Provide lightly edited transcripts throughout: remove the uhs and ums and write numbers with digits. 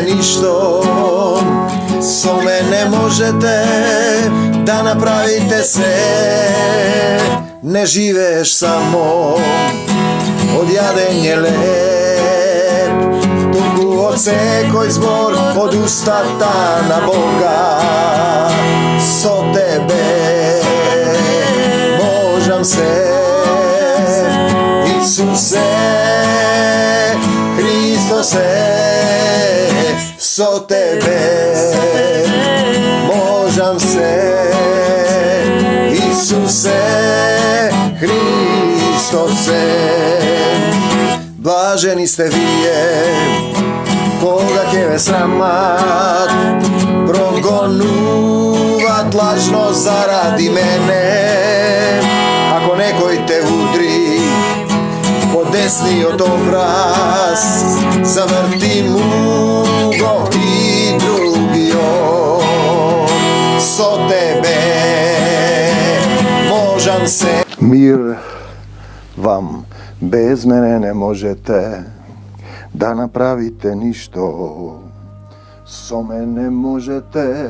направите нищо, со мене можете да направите се. Не живееш само од јадење леп, туку од секој збор од устата на Бога. Со тебе можам се, Исусе, Христосе, со тебе можам се, Исусе, Христосе. Блажени сте вие, кога ќе ве срамат, прогонуват лажно заради мене. Ако некој те удри по десниот образ, заврти му го и другиот. Со тебе можам се. Мир вам, без мене не можете да направите ништо. Со мене можете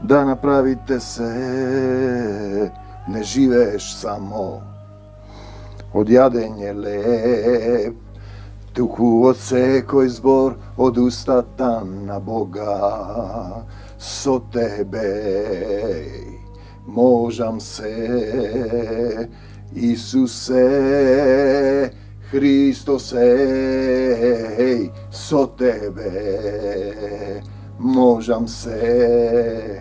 да направите се. Не живееш само од јадење леп, туку од секој збор од устата на Бога. Со тебе можам се, Исусе, Христосе, со тебе можам се,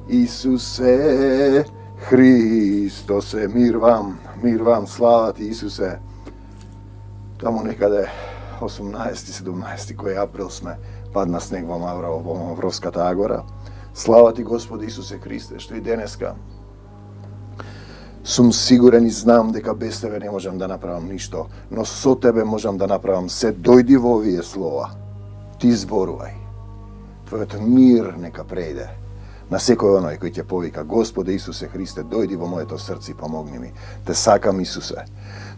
Исусе, Христосе. Мир вам, слава ти, Исусе. Таму некаде 18-17 кој април сме, падна снег во Мавровската агора. Слава ти, Господи Исусе Христе, што и денеска сум сигурен и знам дека без тебе не можам да направам ништо, но со тебе можам да направам се. Дојди во овие слова, ти зборувај. Твојот мир нека прејде на секој оној кој ќе повика: Господе Исусе Христе, дојди во моето срце и помогни ми. Те сакам, Исусе.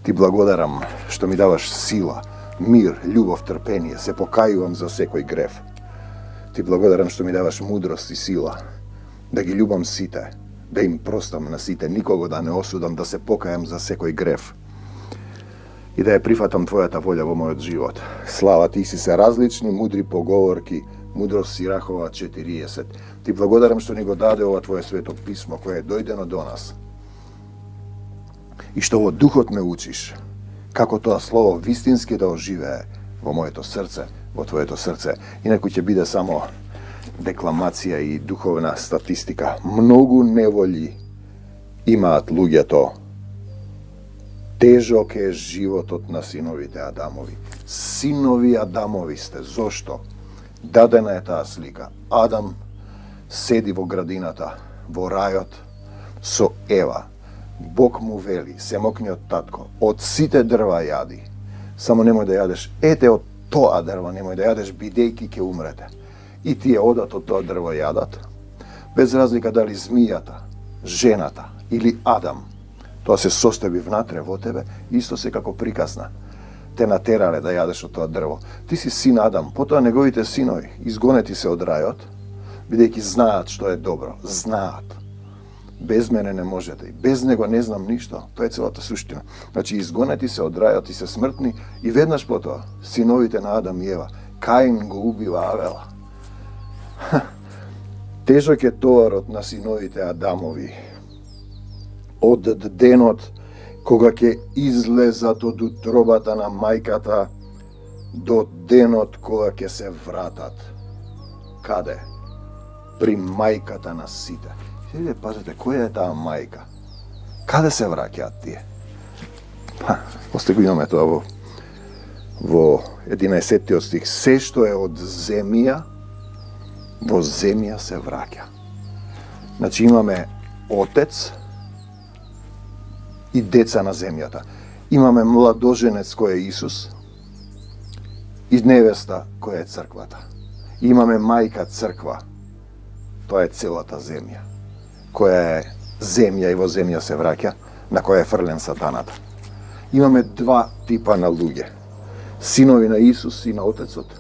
Ти благодарам што ми даваш сила, мир, љубов, трпение. Се покајувам за секој грев. Ти благодарам што ми даваш мудрост и сила да ги љубам сите, да им простам на сите, никого да не осудам, да се покајам за секој грев и да ја прифатам Твојата волја во мојот живот. Слава ти, си се различни мудри поговорки, Мудрост Сирахова 40. Ти благодарам што ни го даде ова Твое свето писмо, кое е дојдено до нас. И што во духот ме учиш, како тоа слово вистински да оживее во моето срце, во Твоето срце. Инаку ќе биде само декламација и духовна статистика. Многу неволји имаат луѓето. Тежок е животот на синовите Адамови. Синови Адамови сте. Зошто? Дадена е таа слика. Адам седи во градината, во рајот, со Ева. Бог му вели: се мокни од татко, од сите дрва јади, само немој да јадеш ете од тоа дрво, немој да јадеш бидејќи ќе умрете. И тие одат од тоа дрво јадат, без разлика дали змијата, жената или Адам, тоа се состои внатре во тебе, исто се како приказна. Те натерале да јадеш од тоа дрво. Ти си син Адам, потоа неговите синови изгонети се од рајот, бидејќи знаат што е добро, знаат. Без мене не можете, и без него не знам ништо. Тоа е целата суштина. Значи, изгонети се од рајот и се смртни, и веднаш потоа синовите на Адам и Ева, Каин го убива Авела. Тежок е товарот на синовите Адамови. Од денот кога ќе излезат од утробата на мајката до денот кога ќе се вратат. Каде? При мајката на сите. Сега пазете, која е таа мајка? Каде се враќаат тие? После го имаме тоа во 11 стих. Се што е од земја, во земја се враќа. Значи имаме Отец и деца на земјата. Имаме младоженец кој е Исус и невеста која е црквата. Имаме мајка црква, тоа е целата земја, која е земја и во земја се враќа, на која е фрлен сатаната. Имаме два типа на луѓе. Синови на Исус и на Отецот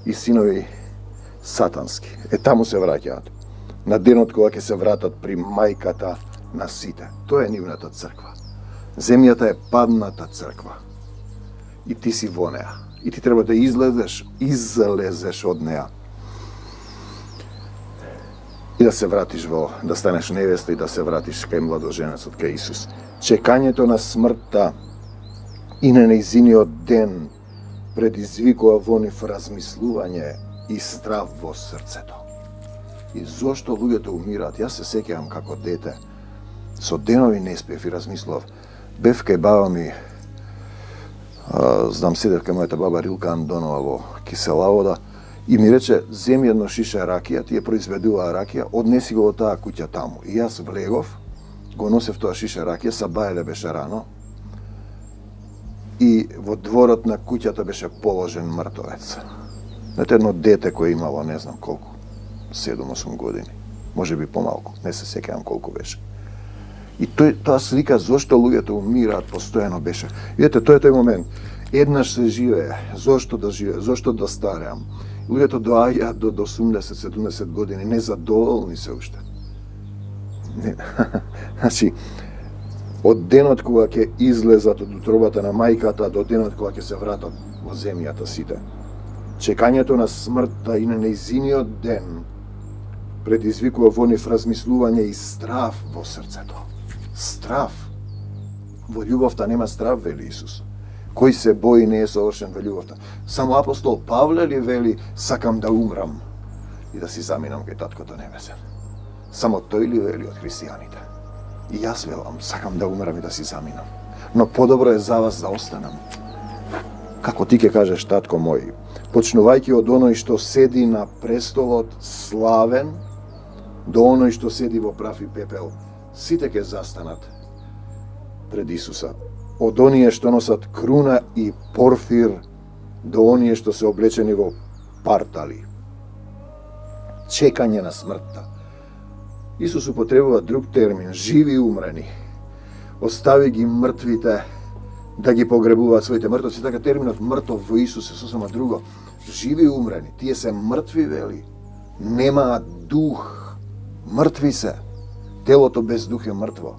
и синови сатански. Таму се враќаат. На денот кога ќе се вратат при мајката на сите. Тоа е нивната црква. Земјата е падната црква. И ти си во неа. И ти треба да излезеш од неа. И да се вратиш да станеш невеста и да се вратиш кај младоженецот, кај Исус. Чекањето на смртта и на нејзиниот ден предизвикува во нив размислување и страв во срцето. И зошто луѓето умираат? Јас се сеќавам како дете. Со денови не спев и размислував. Бев кај баба ми, седев кај мојата баба Рилка Андонова во Киселавода и ми рече, земи едно шише ракија, тие произведуваа ракија, однеси го во таа куќа таму. И јас влегов, го носев тоа шише ракија, сабајле беше рано, и во дворот на куќата беше положен мртовец. Знаете, едно дете кој имало, не знам колку, 7-8 години, може би помалку, не се сеќавам колку беше. И тоа слика зошто луѓето умираат постојано беше. Видете, тој е тој момент. Еднаш се живее, зошто да живее, зошто да стареам. Луѓето доаѓаат до 80-70 години, незадоволни се уште. Значи, од денот кога ќе излезат од утробата на мајката до денот кога ќе се вратат во земјата сите. Чекањето на смртта и на нејзиниот ден предизвикува во нив размислување и страв во срцето. Страв. Во љубовта нема страв, вели Исус. Кој се бои не е совршен во љубовта. Само апостол Павле ли вели, сакам да умрам и да си заминам кај Таткото Небесен. Само тој ли вели од христијаните? И јас велам, сакам да умрам и да си заминам. Но подобро е за вас да останам. Како ти ќе кажеш, татко мој, почнувајќи од оној што седи на престолот славен, до оној што седи во прав и пепел, сите ќе застанат пред Исуса. Од оние што носат круна и порфир, до оние што се облечени во партали. Чекање на смртта. Исус употребува друг термин, живи и умрени. Остави ги мртвите да ги погребуваат своите мртвци, така терминот мртов во Исус е сосема друго. Живи и умрени, тие се мртви, вели. Немаат дух, мртви се. Телото без дух е мртво.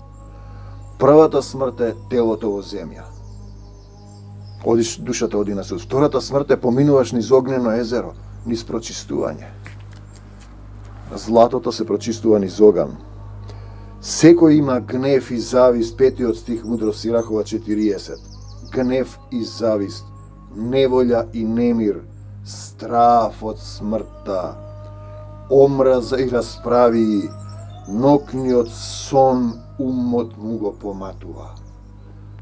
Првата смрт е телото во земја. Одиш, душата оди на суд. Втората смрт е поминуваш низ огнено езеро, низ прочистување. Златото се прочистува низ оган. Секој има гнев и завист, 5 стих Мудрост Сирахова 40. Гнев и завист, неволја и немир, страф од смртта, омраза и расправи, нокниот сон умот му го поматува.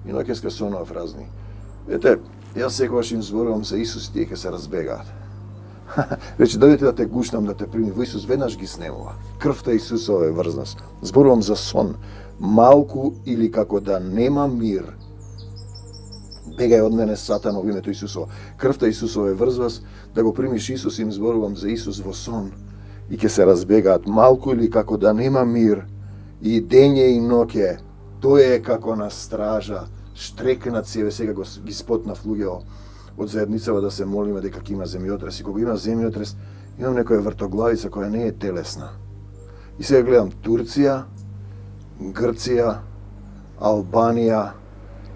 И ноќеска сонува празни. Ете, јас секогаш им зборувам за Исус и тие ќе се разбегаат. Рече, дојдете да те гушнам, да те прими. Во Исус веднаш ги снемува. Крвта Исусова е врзнас. Зборувам за сон. Малку или како да нема мир. Бегај од мене, Сатан, во името Исусово. Крвта Исусова е врзнас, да го примиш Исус, им зборувам за Исус во сон. И ќе се разбегаат. Малку или како да нема мир. И дење и ноќе. Тој е како на стража. Штрекнат себе, сега ги спотнав луѓето од заедницава да се молиме дека ќе има земјотрес. И кога има земјотрес, имам некоја вртоглавица која не е телесна. И сега гледам Турција, Грција, Албанија,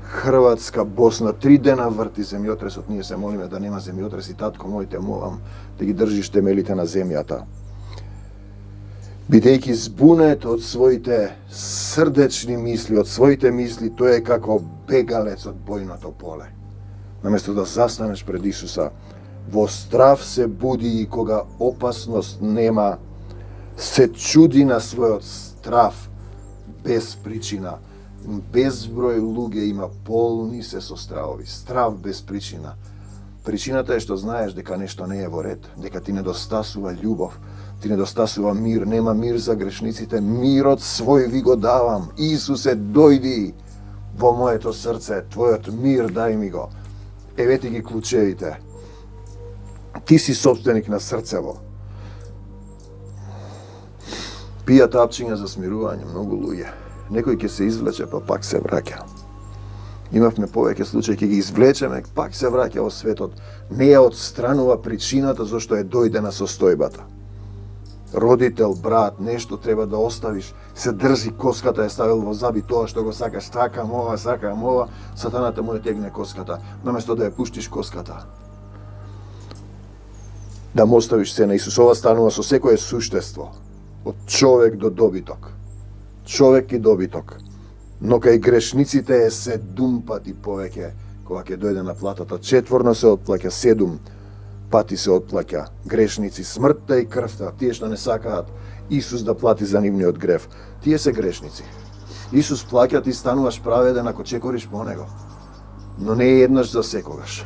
Хрватска, Босна, 3 дена врти земјотресот. Ние се молиме да нема земјотрес и татко мој те молам да ги држиш темелите на земјата. Бидејќи збунет од своите срдечни мисли, од своите мисли, тој е како бегалец од бојното поле. Наместо да застанеш пред Исуса, во страв се буди и кога опасност нема, се чуди на својот страв без причина. Безброј луѓе има полни се со стравови. Страв без причина. Причината е што знаеш дека нешто не е во ред, дека ти недостасува љубов, ти недостасува мир, нема мир за грешниците, мирот свој ви го давам. Исусе, дојди во моето срце, твојот мир дај ми го. Еве ти ги клучевите. Ти си собственик на срцево. Пијат апчиња за смирување, многу луѓе. Некој ќе се извлече, па пак се враќа. Имавме повеќе случаи, ќе ги извлечеме, пак се враќа во светот. Не ја отстранува причината зашто е дојдена состојбата. Родител, брат, нешто треба да оставиш, се држи коската, е ставил во заби тоа што го сакаш, сакам ова, сатаната му ја тегне коската, наместо да ја пуштиш коската. Да му оставиш се на Исус. Ова станува со секое суштество, од човек до добиток. Човек и добиток. Но кај грешниците е 7 пати повеќе кога ќе дојде на платата. 4 се отплаќа, 7 пати се отплаќа. Грешници, смртта и крвта, тие што не сакаат Исус да плати за нивниот грев, тие се грешници. Исус плаќа, ти стануваш праведен ако чекориш по Него. Но не е еднаш за секогаш.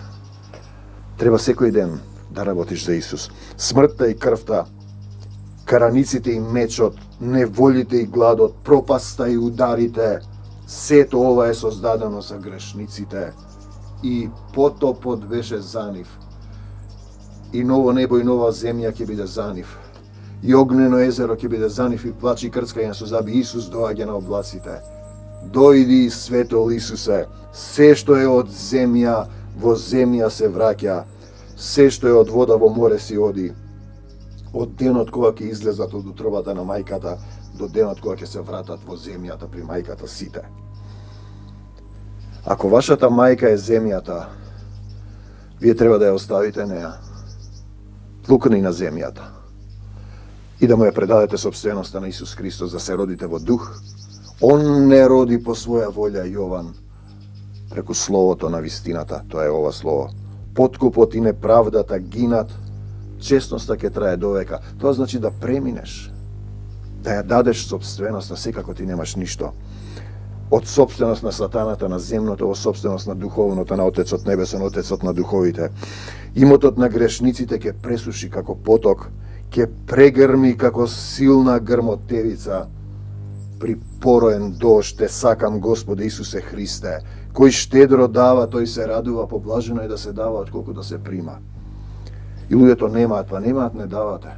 Треба секој ден да работиш за Исус. Смртта и крвта, караниците и мечот, неволите и гладот, пропаста и ударите, сето ова е создадено за грешниците. И потопот беше за нив. И ново небо и нова земја ќе биде за нив. И огнено езеро ќе биде за нив и плач и крцкање со заби. Исус доаѓа на облаците. Дојди, светол Исусе, се што е од земја, во земја се враќа. Се што е од вода во море си оди. Од денот кога ќе излезат од утробата на мајката, до денот кога ќе се вратат во земјата при мајката сите. Ако вашата мајка е земјата, вие треба да ја оставите неа. Плукни на земјата. И да му ја предадете собственоста на Исус Христос, да се родите во дух. Он не роди по своја волја, Јован, преку словото на вистината, тоа е ова слово. Подкупот и неправдата гинат, честноста ќе трае довека. Тоа значи да преминеш, да ја дадеш собственоста, секако ти немаш ништо. Од собственост на сатаната, на земното, во собственост на духовното, на Отецот Небесен, Отецот на духовите. Имотот на грешниците ќе пресуши како поток, ќе прегрми како силна грмотевица. При пороен дожд те сакам, Господе Исусе Христе, кој штедро дава, тој се радува, поблажено е да се дава отколку да се прима. И луѓето немаат, па немаат, не давате.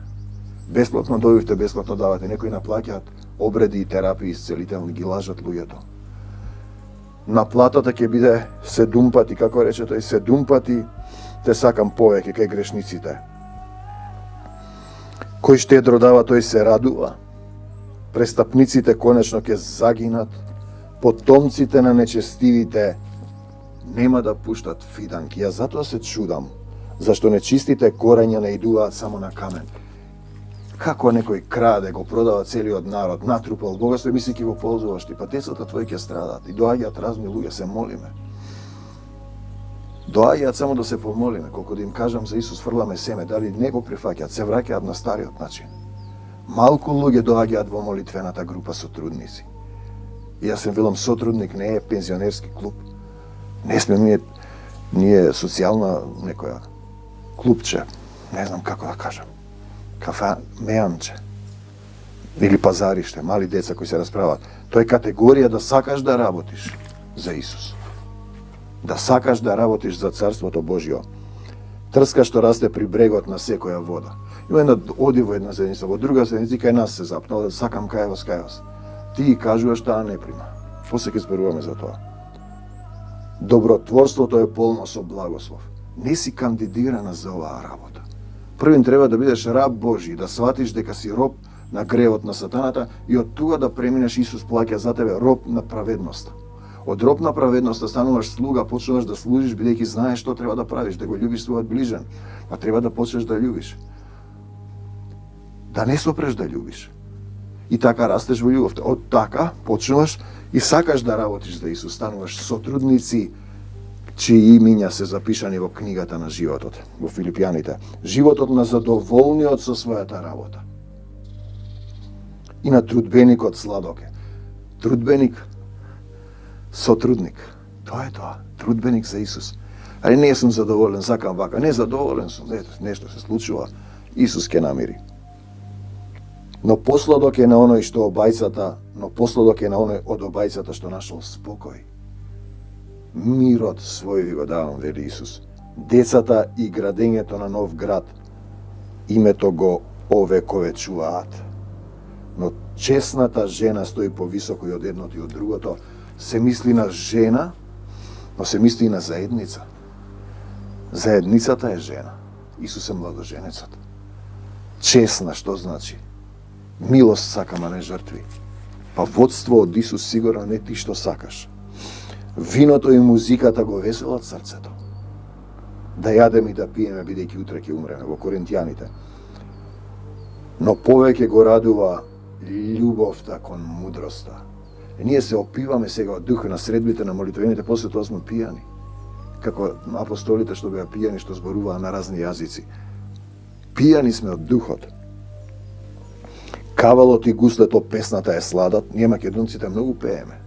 Бесплатно дојдовте, бесплатно давате. Некои наплаќаат обреди и терапии исцелителни, ги лажат луѓето. Наплатата ќе биде 7 пати, како рече тој, 7 пати те сакам повеќе кај грешниците. Кој штедро дава, тој се радува. Престапниците конечно ќе загинат, потомците на нечестивите нема да пуштат фиданки. Јас затоа се чудам, зашто нечистите корења не идуваат само на камен. Како некој краде, го продава целиот народ, натрупал богатство и мисли ќе го ползуваш ти, па децата твои ќе страдат. И доаѓаат разни луѓе, се молиме. Доаѓаат само да се помолиме, колку да им кажам за Исус, фрламе семе, дали не го прифаќаат, се враќаат на стариот начин. Малку луѓе доаѓаат во молитвената група сотрудници. И јас велам, сотрудник не е пензионерски клуб. Не сме ние социјална некоја клубче, не знам како да кажам. Кафе меанче. Или пазариште, мали деца кои се расправат. Тоа е категорија да сакаш да работиш за Исус. Да сакаш да работиш за Царството Божјо. Трска што расте при брегот на секоја вода. Има една оди во една седница, во друга седница кај нас се запнала, сакам кај вас. Ти ги кажуваш, таа не прима. После ќе зборуваме за тоа. Добротворството е полно со благослов. Не си кандидирана за оваа работа. Првин треба да бидеш раб Божи, да сватиш дека си роб на гревот на сатаната и од тука да преминеш, Исус плаќа за тебе, роб на праведноста. Од роб на праведноста стануваш слуга, почнуваш да служиш бидејќи знаеш што треба да правиш, да го љубиш својот ближен, а треба да почнеш да љубиш. Да не сопреш да љубиш. И така растеш во љубовта. Од така почнуваш и сакаш да работиш за Исус, стануваш сотрудници чии имиња се запишани во книгата на животот, во Филипјаните. Животот на задоволниот со својата работа. И на трудбеникот сладок е. Трудбеник, сотрудник. Тоа е тоа. Трудбеник за Исус. Али не сум задоволен, сакам вака. Не задоволен сум. Нешто се случува. Исус ќе намири. Но посладок е на оној што обајцата, но посладок е на оној од обајцата што нашол спокој. Мирот свој ви го давам, вели Исус. Децата и градењето на нов град, името го овековечуваат. Но честната жена стои повисоко и од едното и од другото. Се мисли на жена Но се мисли и на заедница. Заедницата е жена. Исус е младоженецот. Чесна, што значи? Милост сакам, а не жртви. Па водство од Исус сигурно не ти што сакаш. Виното и музиката го веселат срцето. Да јадеме и да пиеме, бидејќи утре ќе умреме, во Коринтијаните. Но повеќе го радува љубовта кон мудроста. Ние се опиваме сега од дух на средбите на молитвените, после тоа сме пијани. Како апостолите што беа пијани, што зборуваа на разни јазици. Пијани сме од духот. Кавалот и гуслето, песната е сладат, ние македонците многу пееме.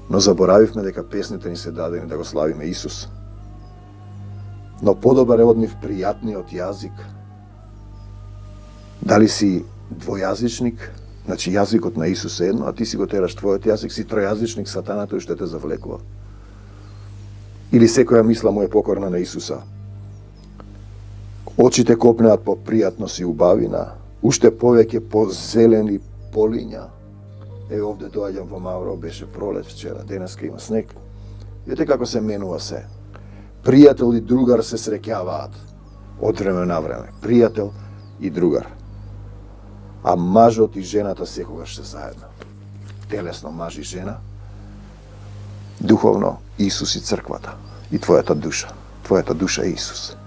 Но заборавивме дека песните ни се дадени да го славиме Исус. Но подобар е од нив пријатниот јазик. Дали си двојазичник, значи јазикот на Исус е едно, а ти си го тераш твојот јазик, си тројазичник, сатана тој што те завлекува. Или секоја мисла му е покорна на Исуса. Очите копнеат по пријатност и убавина, уште повеќе по зелени полиња. Овде доаѓам во Мавро, беше пролет вчера, денеска има снег. Видите како се менува се. Пријател и другар се среќаваат од време на време. Пријател и другар. А мажот и жената секогаш се заедно. Телесно маж и жена, духовно Исус и црквата. И твојата душа е Исус.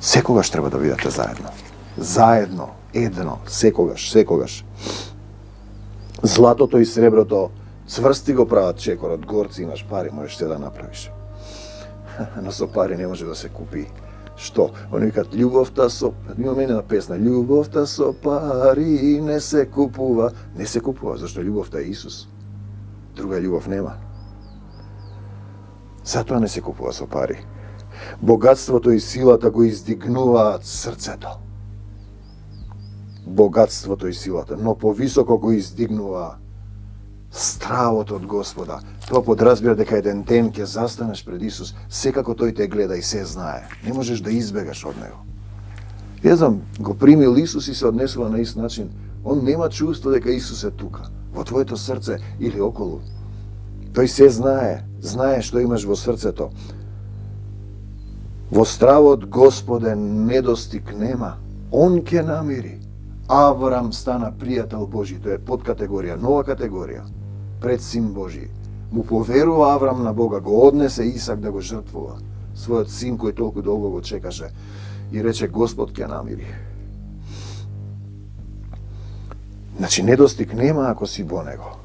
Секогаш треба да бидете заедно. Заедно, едно, секогаш. Златото и среброто цврсти го прават чекорот, горци имаш пари, можеш се да направиш. Но со пари не може да се купи. Што? Они викат љубовта со... Имаме една песна. Љубовта со пари не се купува. Не се купува, зашто љубовта е Исус. Друга љубов нема. Затоа не се купува со пари. Богатството и силата го издигнуваат срцето. Богатството и силата, но повисоко го издигнува стравот од Господа. Тоа подразбира дека еден ден ќе застанеш пред Исус, секако тој те гледа и се знае. Не можеш да избегаш од него. Ја знам, го примил Исус и се однесува на ист начин. Он нема чувство дека Исус е тука, во твоето срце или околу. Тој се знае што имаш во срцето. Во стравот Господе недостиг нема. Он ќе намири. Аврам стана пријател Божи, тоа е подкатегорија, нова категорија, пред син Божи. Му поверува Аврам на Бога, го однесе Исак да го жртвува, својот син кој толку долго го чекаше, и рече Господ ќе намири. Значи недостиг нема ако си во него.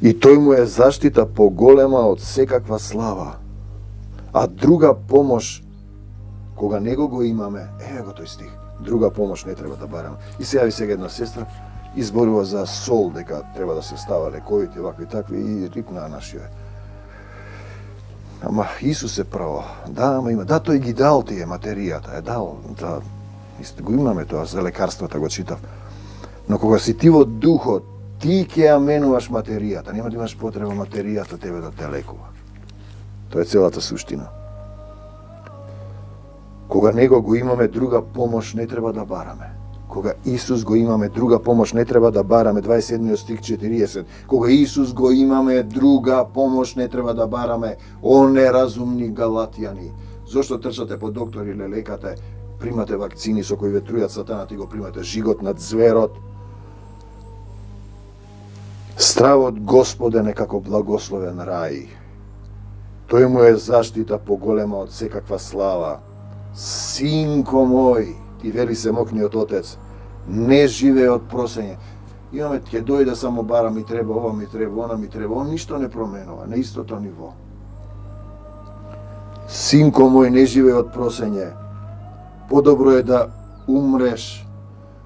И тој му е заштита поголема од секаква слава. А друга помош, кога него го имаме, го тој стих, друга помош не треба да барам. И се јави сега една сестра, изборува за сол, дека треба да се става лековите, вакви такви, и рипна нашиот. Ама Исус е право. Да, ама има. Да, тој ги дал тие материјата, дал. Да, го имаме тоа, за лекарствата го читав. Но кога си ти во духот, ти ќе ја менуваш материјата. Нема да имаш потреба материјата тебе да те лекува. Тоа е целата суштина. Кога него го имаме, друга помош не треба да бараме. Кога Исус го имаме, друга помош не треба да бараме. 27 стих 40. Кога Исус го имаме, друга помош не треба да бараме. О неразумни галатјани. Зошто трчате по доктор или лекате, примате вакцини со кои ве трујат сатанат и го примате жигот над зверот. Стравот Господе некако благословен рај. Тој му е заштита поголема од секаква слава. Синко мој, ти вели семокниот Отец, не живее од просење. Имаме, ќе дојде само бара ми треба, ова ми треба, она ми треба, он ништо не променува, на истото ниво. Синко мој, не живее од просење. Подобро е да умреш,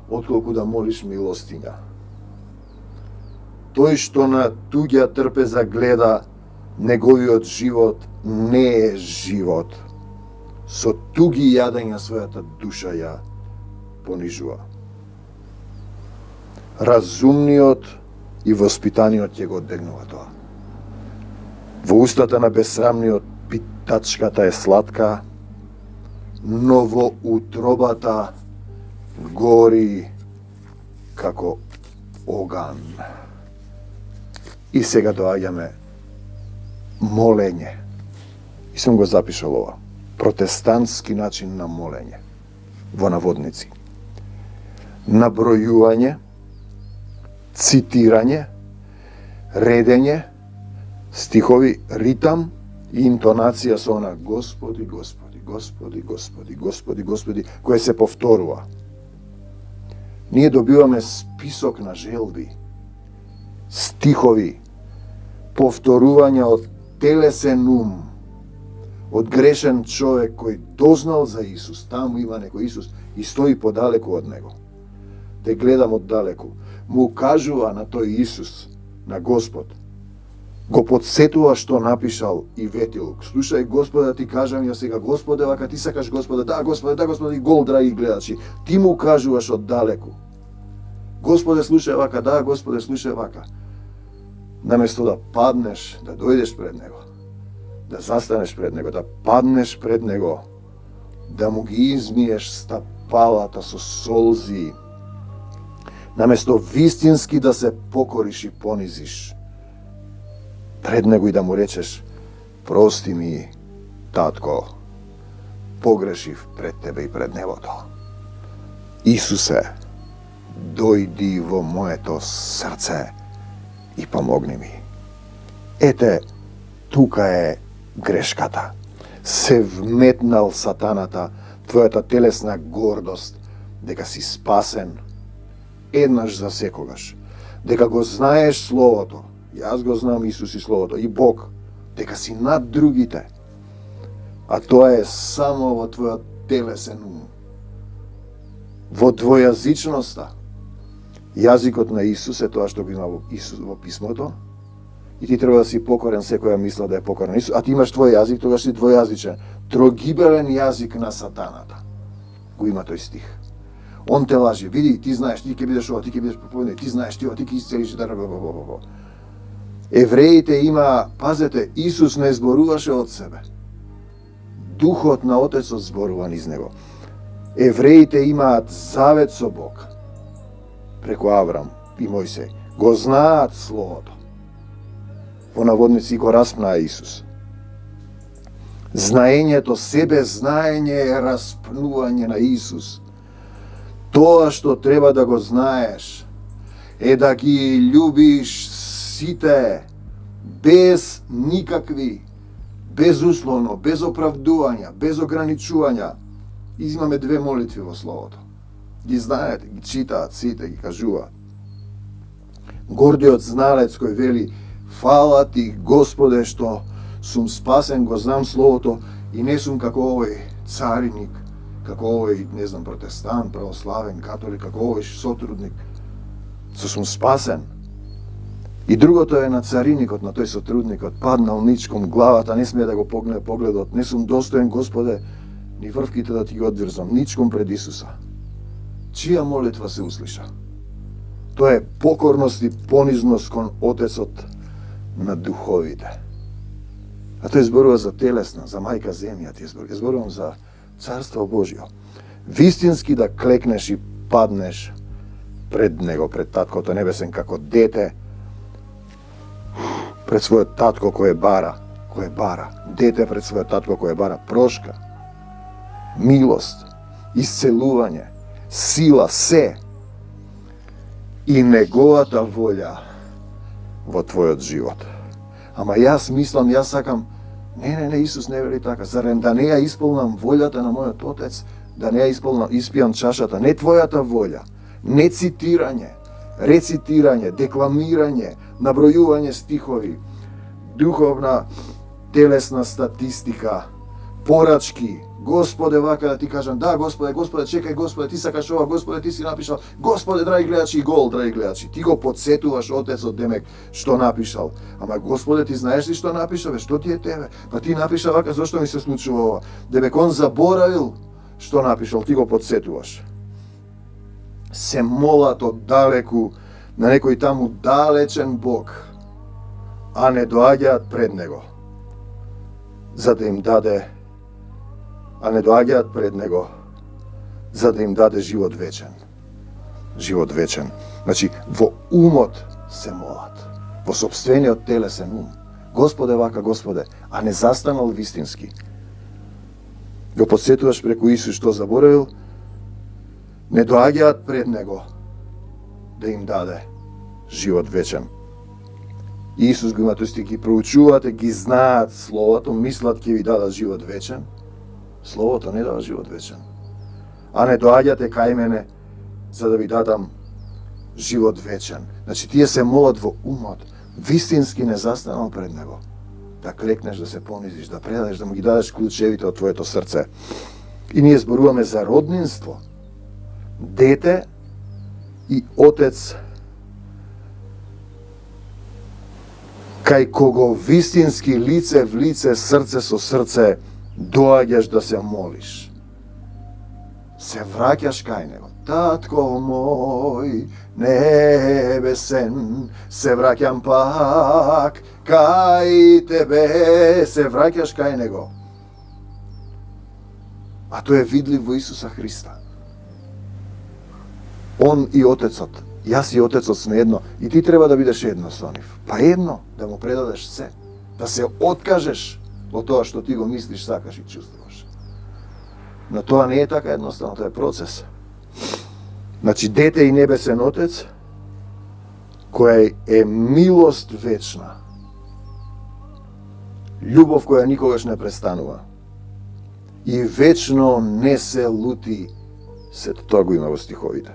отколку да молиш милостиња. Тој што на туѓа трпеза гледа, неговиот живот не е живот. Со туги јадења својата душа ја понижува. Разумниот и воспитаниот ќе го оддегнува тоа. Во устата на безсрамниот питачката е сладка, но во утробата гори како оган. И сега доаѓаме моленje. И сум го запишал ова. Протестантски начин на моленje. Во наводници. Набројување, цитирање, редење, стихови, ритам и интонација со она Господи, Господи, Господи, Господи, Господи, Господи, кое се повторува. Ние добиваме список на желби, стихови, повторувања од телесен ум, од грешен човек кој дознал за Исус, таму има некој Исус и стои подалеку од него. Те гледам оддалеку, му укажува на тој Исус, на Господ. Го подсетува што напишал и ветил. Слушај, Господа, ти кажам ја сега, Господе, вака ти сакаш Господа, да, Господе, и гол, драги гледачи, ти му укажуваш оддалеку. Господе, слушај вака, да, Господе, слушај вака. Наместо да паднеш, да дојдеш пред него, да застанеш пред него, да паднеш пред него, да му ги измиеш стапалата со солзи, наместо вистински да се покориш и понизиш пред него и да му речеш, прости ми, татко, погрешив пред тебе и пред небото. Исусе, дојди во моето срце и помогни ми. Ете, тука е грешката. Се вметнал сатаната, твојата телесна гордост, дека си спасен еднаш за секогаш, дека го знаеш Словото, јас го знам Исус и Словото, и Бог, дека си над другите, а тоа е само во твојот телесен ум. Во двојазичноста, јазикот на Исус е тоа што го има во писмото, и ти треба да си покорен, секоја мисла да е покорен Исус, а ти имаш твој јазик, тогаш си двојазичен. Трогибелен јазик на сатаната. Го има тој стих. Он те лажи, види, ти знаеш, ти ќе бидеш ова, ти ќе бидеш проповедник, ти знаеш, ти ќе исцелиш, Евреите има, пазете, Исус не зборуваше од себе. Духот на Отецот зборува низ него. Евреите имаат завет со Бог. Преку Аврам и Мојсей. Го знаат Словото. Во наводници го распнаа Исус. Знаењето, себе знаење е распнување на Исус. Тоа што треба да го знаеш е да ги љубиш сите, без никакви, безусловно, без оправдувања, без ограничувања. Изимаме две молитви во Словото. Ги знаете, ги читаат сите, ги кажуваат. Гордиот зналец кој вели, фала ти, Господе, што сум спасен, го знам Словото и не сум како овој цариник, како овој, не знам, протестант, православен, католик, како овој сотрудник. Сум спасен. И другото е на цариникот, на тој сотрудникот, паднал ничком, главата не смее да го погне погледот, не сум достоен, Господе, ни врвките да ти ги одврзам, ничком пред Исуса. Чија молитва се услиша? Тоа е покорност и понизност кон Отецот на духовите. А тој зборува за телесна, за мајка земја, зборувам за Царство Божјо. Вистински да клекнеш и паднеш пред него, пред Таткото Небесен, како дете, пред својот татко кој бара, дете пред својот татко кој бара прошка, милост, исцелување, сила, се и неговата волја во твојот живот. Ама јас мислам, јас сакам, не, Исус не вели така, зарем да не ја исполнам волјата на мојот Отец, да не ја испијам чашата, не твојата волја, не цитирање, рецитирање, декламирање, набројување стихови, духовна, телесна статистика, порачки, Господе, вака да ти кажам, да, Господе, чекај, Господе, ти сакаш ова, Господе, ти си напишал, Господе, драги гледачи, гол, драги гледачи, ти го подсетуваш Отецот, демек, што напишал. Ама, Господе, ти знаеш ли што напишал, бе, што ти е тебе? Па ти напишал вака, зошто ми се случува ова? Демек, он заборавил што напишал, ти го подсетуваш. Се молат оддалеку на некој таму далечен Бог, а не доаѓаат пред него, за да им даде живот вечен. Живот вечен. Значи, во умот се молат, во собствениот телесен ум. Господе вака, Господе, а не застанал вистински. Го подсетуваш преку Исус што заборавил, не доаѓаат пред Него да им даде живот вечен. Исус го има, тоест ги проучувате, ги знаат Словото, мислат ќе ви дадат живот вечен. Словото не дава живот вечен. А не доаѓате кај мене за да ви дадам живот вечен. Значи, тие се молат во умот, вистински не застанал пред Него. Да клекнеш, да се понизиш, да предадеш, да му ги дадеш клучевите од твоето срце. И ние зборуваме за роднинство. Дете и отец кај кого вистински лице в лице, срце со срце доаѓаш да се молиш. Се враќаш кај Него. Татко мој небесен, се враќам пак кај Тебе, се враќаш кај Него. А тоа е видлив во Исуса Христа. Он и Отецот, јас и Отецот сме едно, и ти треба да бидеш едно со нив. Па едно, да му предадеш се, да се откажеш од тоа што ти го мислиш, сакаш и чувствуваш. Но тоа не е така едноставно, тоа е процес. Значи, дете и небесен Отец, која е милост вечна, љубов која никогаш не престанува и вечно не се лути, сето тоа го има во стиховите.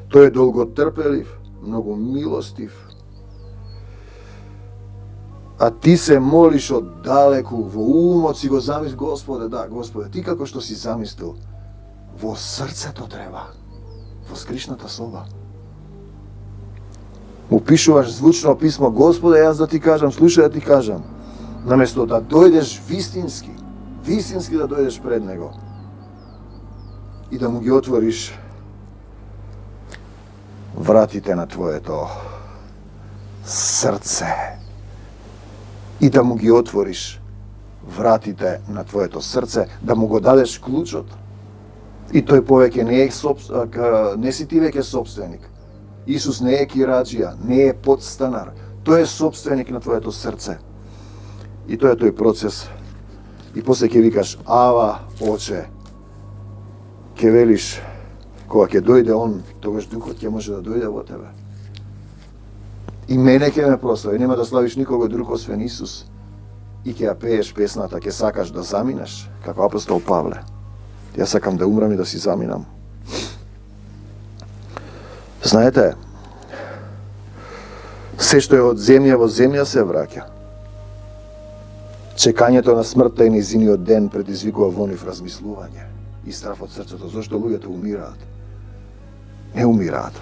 Тој е долготрпелив, многу милостив, а ти се молиш од далеку, во умот си го замисли, Господе, да, Господе, ти како што си замислил, во срцето треба, воскришната соба. Му пишуваш звучно писмо, Господе, јас да ти кажам, слушај да ти кажам, наместо да дојдеш вистински да дојдеш пред Него и да му ги отвориш вратите на твоето срце и да му ги отвориш вратите на твоето срце, да му го дадеш клучот. И тој повеќе не си ти веќе собственик. Исус не е кираџија, не е подстанар. Тој е собственик на твоето срце. И тоа е тој процес. И после ќе викаш, Ава, Оче, ќе велиш, кога ќе дојде Он, тогаш Духот ќе може да дојде во тебе. И мене ќе ме прослави, нема да славиш никого друг освен Исус. И ќе ја пееш песната, ќе сакаш да заминеш, како апостол Павле. Јас сакам да умрам и да си заминам. Знаете, се што е од земја во земја се враќа. Чекањето на смртта и низиниот ден предизвикува во нив размислување и страф од срцето. Зошто луѓето умираат? Не умираат.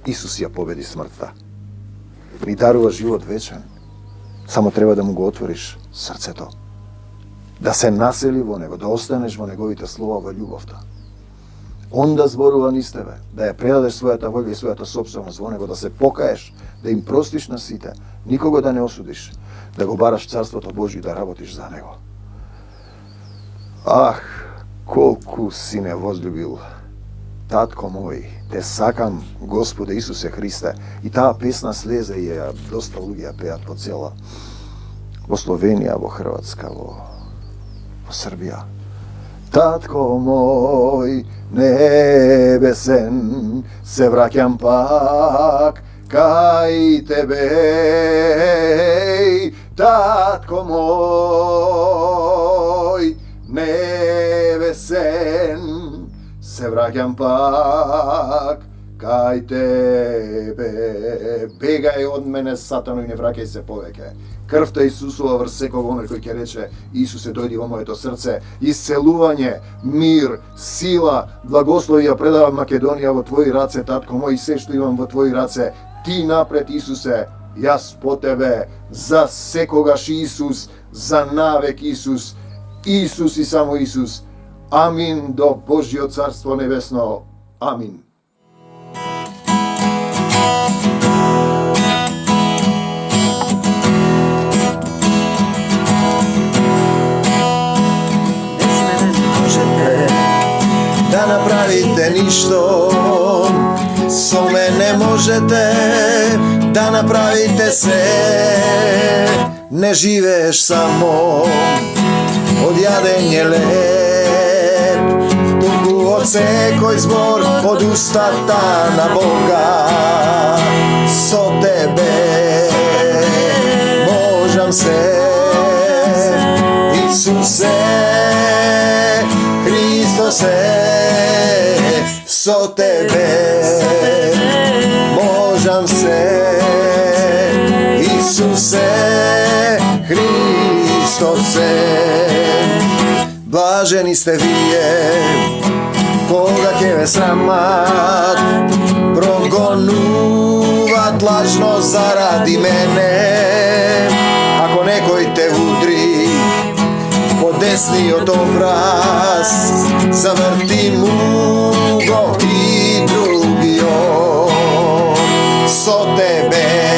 Исус ја победи смртта. Ни дарува живот вечен. Само треба да му го отвориш срцето. Да се насели во Него, да останеш во Неговите слова, во љубовта. Он да зборува низ тебе, да ја предадеш својата волја и својата собственост во Него, да се покаеш, да им простиш на сите, никого да не осудиш, да го бараш Царството Божие и да работиш за Него. Ах, колку си ме возлюбил, Татко мој, те сакам, Господе Исусе Христе. И таа песна слезе и ја доста луѓе ја пеат по цела. Во Словенија, во Хрватска, во Србија. Татко мој небесен, се враќам пак кај Тебе. Татко мој небесен, се враќам пак кај Тебе. Бегај од мене, Сатано, и не враќај се повеќе. Крвта Исусова врз секој оној кој ќе рече, Исусе, дојди во моето срце. Исцелување, мир, сила, благослови ја предавам Македонија во Твои раце, Татко мој, и се што имам во Твои раце. Ти напред, Исусе, јас по Тебе, за секогаш Исус, за навек Исус, Исус и само Исус. Амин до Божјо Царство Небесно. Амин. Да направите ништо, со мене možete da napravite se, ne živeš samo od jadenje lep, tuku odsekoj zbor od ustata na Boga, so tebe možem se, Isuse, Hristose, so tebe možem se, Isuse, Hristose. Blaženi ste vije, koga će ve sramat, progonuvat lažno zaradi mene. Ako nekoj te udri po desni od obraz, zavrti mu go i drugi on, so tebe